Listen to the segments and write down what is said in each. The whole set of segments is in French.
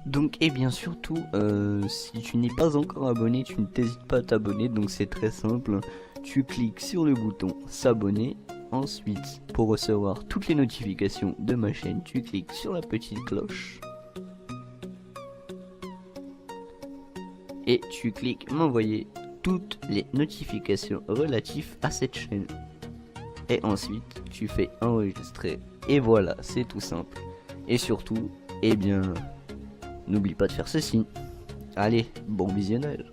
Donc, et bien surtout, si tu n'es pas encore abonné, tu ne t'hésites pas à t'abonner. Donc c'est très simple, tu cliques sur le bouton s'abonner. Ensuite, pour recevoir toutes les notifications de ma chaîne, tu cliques sur la petite cloche. Et tu cliques m'envoyer toutes les notifications relatives à cette chaîne. Et ensuite, tu fais enregistrer. Et voilà, c'est tout simple. Et surtout, eh bien, n'oublie pas de faire ceci. Allez, bon visionnage.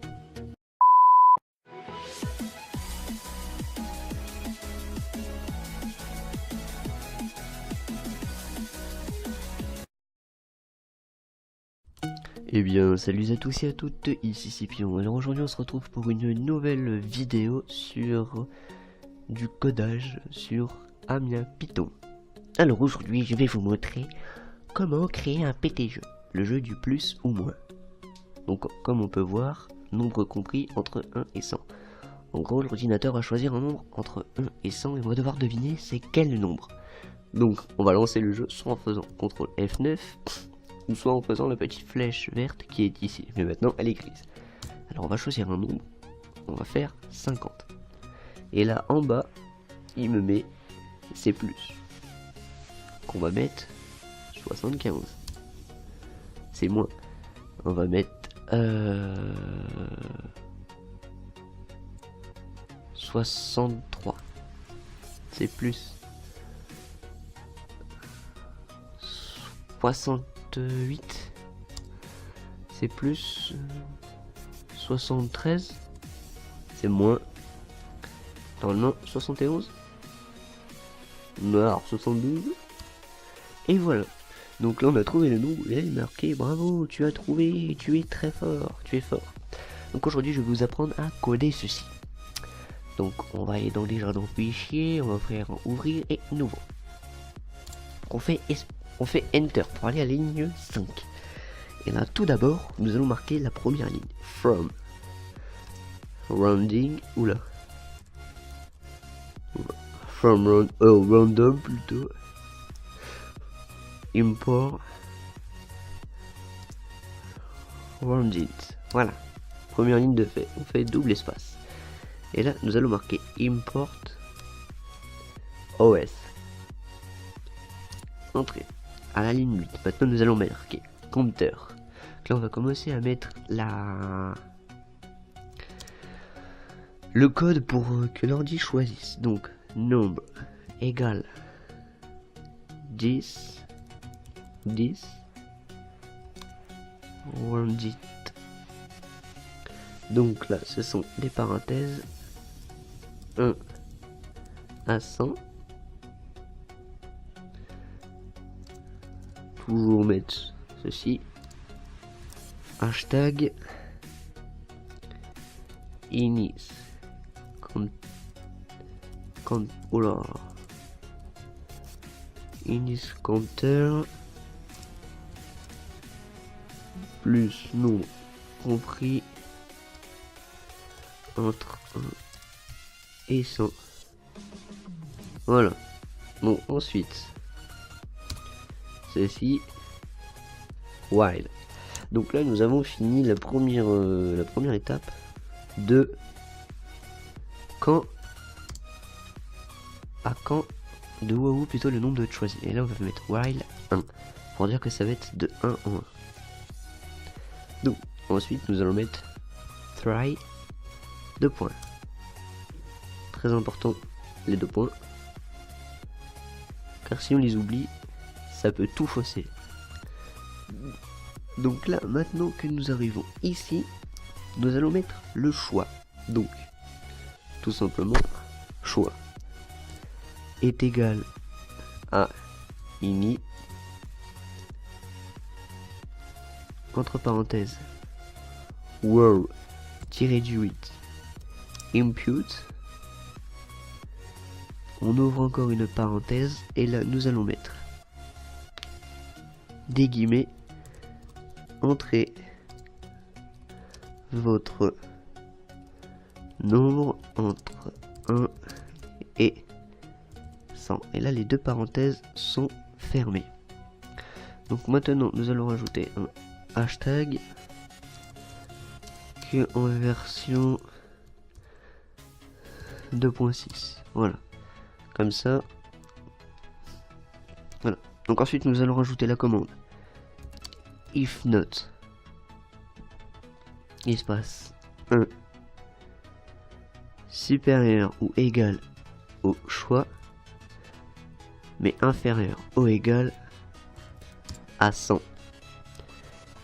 Eh bien, salut à tous et à toutes, ici Scipion. Alors aujourd'hui on se retrouve pour une nouvelle vidéo sur du codage sur Amiens Python. Alors aujourd'hui je vais vous montrer comment créer un PTG, le jeu du plus ou moins. Donc comme on peut voir, nombre compris entre 1 et 100. En gros l'ordinateur va choisir un nombre entre 1 et 100 et on va devoir deviner c'est quel nombre. Donc on va lancer le jeu soit en faisant CTRL F9 ou soit en faisant la petite flèche verte qui est ici, mais maintenant elle est grise. Alors on va choisir un nombre, on va faire 50. Et là en bas, il me met c'est plus. Qu'on va mettre 75. C'est moins. On va mettre 63. C'est plus. 68. C'est plus. 73. C'est moins. Normalement 71. Alors 72. Et voilà. Donc là on a trouvé le nombre. Et là il est marqué bravo, tu as trouvé, tu es très fort, tu es fort. Donc aujourd'hui je vais vous apprendre à coder ceci. Donc on va aller dans les jardins fichiers, on va faire ouvrir et nouveau. On fait enter pour aller à la ligne 5. Et là tout d'abord nous allons marquer la première ligne. From rounding, oula. From random plutôt. Import rounded. Voilà. Première ligne de fait. On fait double espace. Et là, nous allons marquer import OS. Entrée. À la ligne 8. Maintenant, nous allons marquer compteur. Donc là, on va commencer à mettre le code pour que l'ordi choisisse. Donc, nombre égale 10 rounded. Donc là ce sont des parenthèses 1 à 100. Toujours mettre ceci. Hashtag inis inis counter plus nombre compris entre 1 et 100. Voilà. Bon, ensuite ceci while. Donc là nous avons fini la première étape de quand de où plutôt le nombre de choisi. Et là on va mettre while 1 pour dire que ça va être de 1 en 1. Donc ensuite nous allons mettre try 2 points. Très important les 2 points. Car si on les oublie, ça peut tout fausser. Donc là, maintenant que nous arrivons ici, nous allons mettre le choix. Donc, tout simplement, choix est égal à ini entre parenthèses word-du8 impute. On ouvre encore une parenthèse et là nous allons mettre des guillemets, entrez votre nombre entre 1 et 100. Et là les deux parenthèses sont fermées. Donc maintenant, nous allons rajouter un hashtag qui est en version 2.6. Voilà. Comme ça. Voilà. Donc ensuite, nous allons rajouter la commande if not espace 1 supérieur ou égal au choix, mais inférieur ou égal à 100.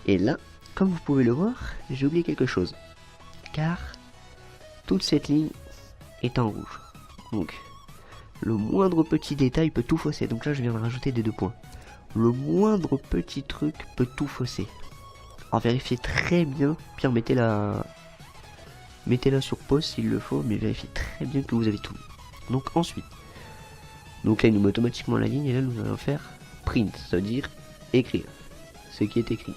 Et là, comme vous pouvez le voir, j'ai oublié quelque chose, car toute cette ligne est en rouge. Donc, le moindre petit détail peut tout fausser. Donc là, je viens de rajouter des 2 points. Le moindre petit truc peut tout fausser. Alors vérifiez très bien, Pierre, mettez-la sur pause s'il le faut, mais vérifiez très bien que vous avez tout. Donc ensuite, donc là il nous met automatiquement la ligne et là nous allons faire print, ça veut dire écrire ce qui est écrit.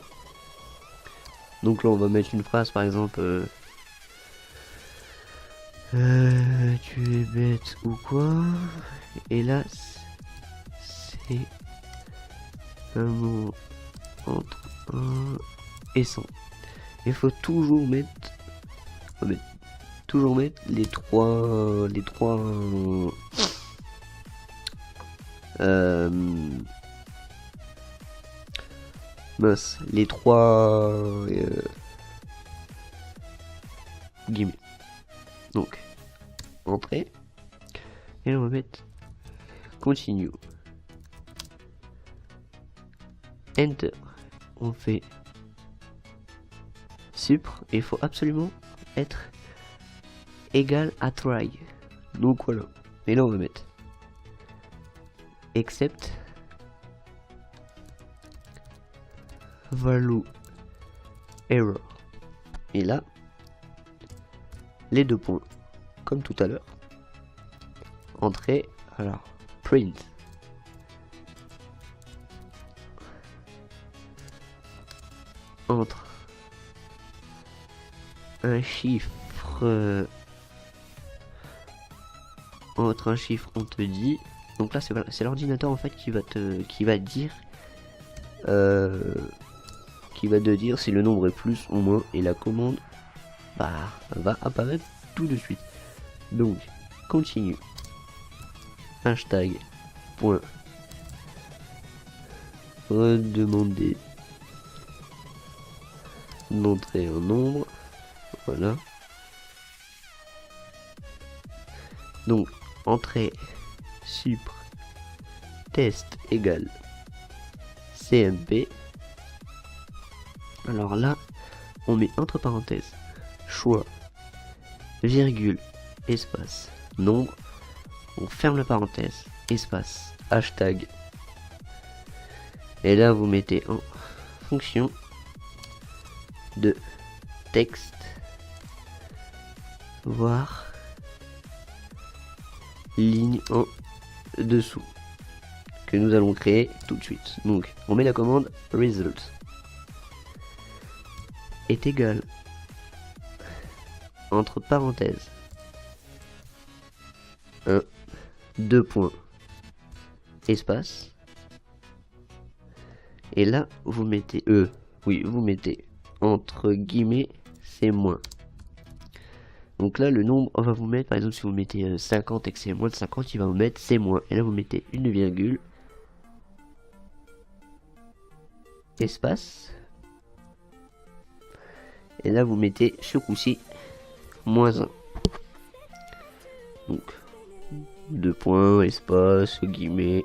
Donc là on va mettre une phrase par exemple tu es bête ou quoi, et là c'est un mot entre 1 et 100. Il faut toujours mettre les trois les trois guillemets. Donc entrée, et là on va mettre continue, enter, on fait supr, et il faut absolument être égal à try. Donc voilà. Et là on va mettre except value error. Et là les 2 points comme tout à l'heure. Entrée, alors print entre un chiffre on te dit, donc là c'est l'ordinateur en fait qui va te dire si le nombre est plus ou moins, et la commande va apparaître tout de suite. Donc continue hashtag point redemander d'entrer un nombre. Voilà. Donc entrée supr test égale cmp. Alors là on met entre parenthèses choix virgule espace nombre, on ferme la parenthèse, espace hashtag, et là vous mettez en fonction de texte voire ligne en dessous que nous allons créer tout de suite. Donc on met la commande result est égal entre parenthèses 1 2 points espace, et là vous mettez vous mettez entre guillemets c'est moins. Donc là le nombre va vous mettre, par exemple si vous mettez 50 et que c'est moins de 50, il va vous mettre c'est moins, et là vous mettez une virgule espace, et là vous mettez ce coup-ci moins 1. Donc 2 points espace guillemets,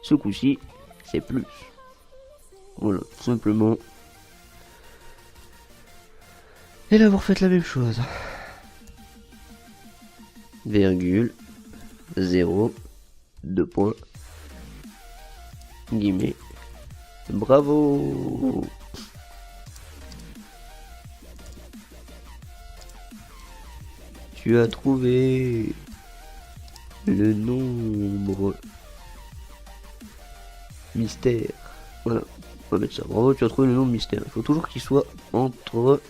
ce coup-ci c'est plus. Voilà, tout simplement. Et là vous refaites la même chose. Virgule 0 2 points guillemets. Bravo. Tu as trouvé le nombre mystère. Voilà, on va mettre ça. Bravo, tu as trouvé le nombre mystère. Il faut toujours qu'il soit entre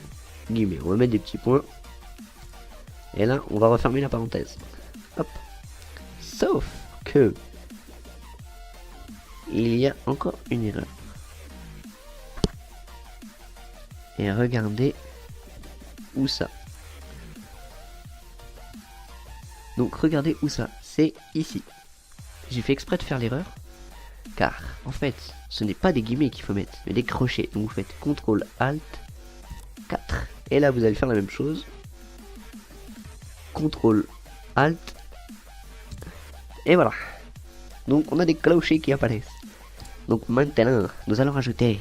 guillemets. On va mettre des petits points. Et là, on va refermer la parenthèse. Hop. Sauf que il y a encore une erreur. Et regardez où ça. Donc regardez où ça, c'est ici. J'ai fait exprès de faire l'erreur, car en fait, ce n'est pas des guillemets qu'il faut mettre, mais des crochets. Donc vous faites CTRL ALT 4. Et là vous allez faire la même chose. CTRL ALT. Et voilà. Donc on a des clochers qui apparaissent. Donc maintenant, nous allons rajouter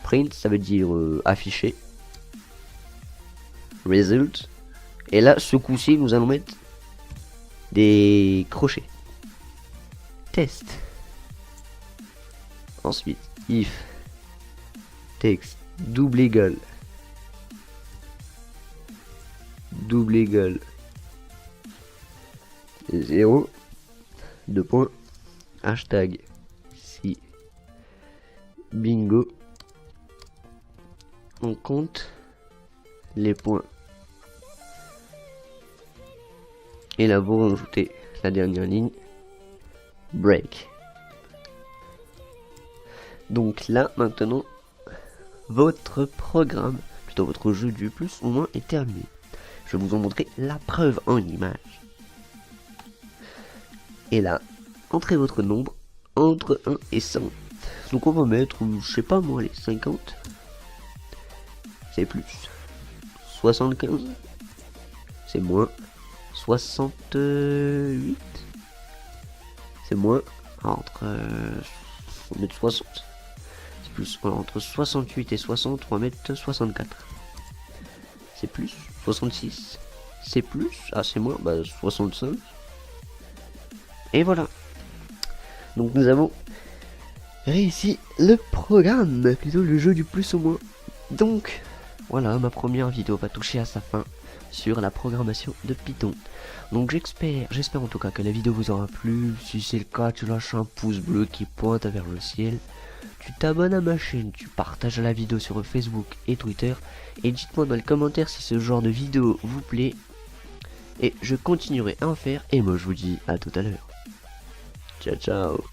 print, ça veut dire afficher. Result. Et là, ce coup-ci, nous allons mettre des crochets. Test. Ensuite, if text double égal 0 2 points hashtag si bingo, on compte les points. Et là vous rajoutez la dernière ligne, break. Donc là maintenant votre programme, plutôt votre jeu du plus ou moins est terminé. Je vais vous en montrer la preuve en image. Et là, entrez votre nombre entre 1 et 100. Donc on va mettre, je sais pas moi, les 50. C'est plus. 75. C'est moins. 68. C'est moins. Entre... on va mettre 60. C'est plus. Voilà, entre 68 et 60, on va mettre 64. C'est plus. 66. C'est plus. Ah, c'est moins. Bah, 65. Et voilà. Donc nous avons réussi le programme, plutôt le jeu du plus au moins. Donc voilà, ma première vidéo va toucher à sa fin sur la programmation de Python. Donc j'espère en tout cas que la vidéo vous aura plu. Si c'est le cas, tu lâches un pouce bleu qui pointe vers le ciel. Tu t'abonnes à ma chaîne, tu partages la vidéo sur Facebook et Twitter. Et dites-moi dans les commentaires si ce genre de vidéo vous plaît. Et je continuerai à en faire. Et moi je vous dis à tout à l'heure. Ciao ciao.